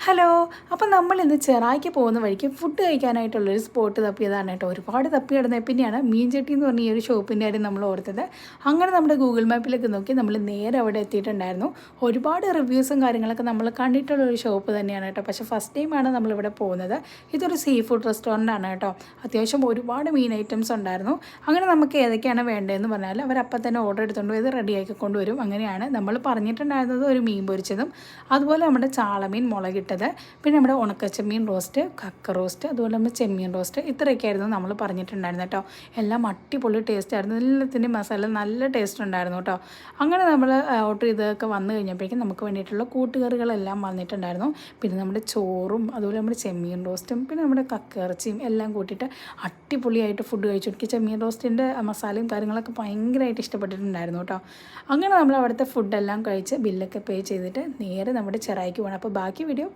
Hello. അപ്പം നമ്മളിന്ന് ചെറായിക്ക് പോകുന്ന വഴിക്ക് ഫുഡ് കഴിക്കാനായിട്ടുള്ളൊരു സ്പോട്ട് തപ്പിയതാണ് കേട്ടോ. ഒരുപാട് തപ്പി കിടന്നേ പിന്നെയാണ് മീൻചട്ടി എന്ന് പറഞ്ഞ ഈ ഒരു ഷോപ്പിൻ്റെ കാര്യം നമ്മൾ ഓർത്തത്. അങ്ങനെ നമ്മുടെ ഗൂഗിൾ മാപ്പിലൊക്കെ നോക്കി നമ്മൾ നേരെ അവിടെ എത്തിയിട്ടുണ്ടായിരുന്നു. ഒരുപാട് റിവ്യൂസും കാര്യങ്ങളൊക്കെ നമ്മൾ കണ്ടിട്ടുള്ളൊരു ഷോപ്പ് തന്നെയാണ് കേട്ടോ. പക്ഷേ ഫസ്റ്റ് ടൈമാണ് നമ്മളിവിടെ പോകുന്നത്. ഇതൊരു സീ ഫുഡ് റെസ്റ്റോറൻ്റ് ആണ് കേട്ടോ. അത്യാവശ്യം ഒരുപാട് മീൻ ഐറ്റംസ് ഉണ്ടായിരുന്നു. അങ്ങനെ നമുക്ക് ഏതൊക്കെയാണ് വേണ്ടതെന്ന് പറഞ്ഞാൽ അവരപ്പം തന്നെ ഓർഡർ എടുത്തുകൊണ്ട് പോയത് റെഡിയാക്കി കൊണ്ടുവരും. അങ്ങനെയാണ് നമ്മൾ പറഞ്ഞിട്ടുണ്ടായിരുന്നത്. ഒരു മീൻ പൊരിച്ചതും അതുപോലെ നമ്മുടെ ചാളമീൻ മുളകിട്ടത്, പിന്നെ നമ്മുടെ ഉണക്കച്ചെമ്മീൻ റോസ്റ്റ്, കക്ക റോസ്റ്റ്, അതുപോലെ നമ്മൾ ചെമ്മീൻ റോസ്റ്റ്, ഇത്രയൊക്കെയായിരുന്നു നമ്മൾ പറഞ്ഞിട്ടുണ്ടായിരുന്നു കേട്ടോ. എല്ലാം അടിപൊളി ടേസ്റ്റ് ആയിരുന്നു. എല്ലാത്തിൻ്റെയും മസാല നല്ല ടേസ്റ്റ് ഉണ്ടായിരുന്നു കേട്ടോ. അങ്ങനെ നമ്മൾ ഓർഡർ ചെയ്തൊക്കെ വന്നു കഴിഞ്ഞപ്പോഴേക്കും നമുക്ക് വേണ്ടിയിട്ടുള്ള കൂട്ടുകറികളെല്ലാം വന്നിട്ടുണ്ടായിരുന്നു. പിന്നെ നമ്മുടെ ചോറും അതുപോലെ നമ്മുടെ ചെമ്മീൻ റോസ്റ്റും പിന്നെ നമ്മുടെ കക്കയിറച്ചിയും എല്ലാം കൂട്ടിയിട്ട് അടിപൊളിയായിട്ട് ഫുഡ് കഴിച്ചു. എനിക്ക് ചെമ്മീൻ റോസ്റ്റിൻ്റെ മസാലയും കാര്യങ്ങളൊക്കെ ഭയങ്കരമായിട്ട് ഇഷ്ടപ്പെട്ടിട്ടുണ്ടായിരുന്നു കേട്ടോ. അങ്ങനെ നമ്മൾ അവിടുത്തെ ഫുഡെല്ലാം കഴിച്ച് ബില്ലൊക്കെ പേ ചെയ്തിട്ട് നേരെ നമ്മുടെ ചെറായിക്ക് പോകണം. അപ്പോൾ ബാക്കി വീഡിയോ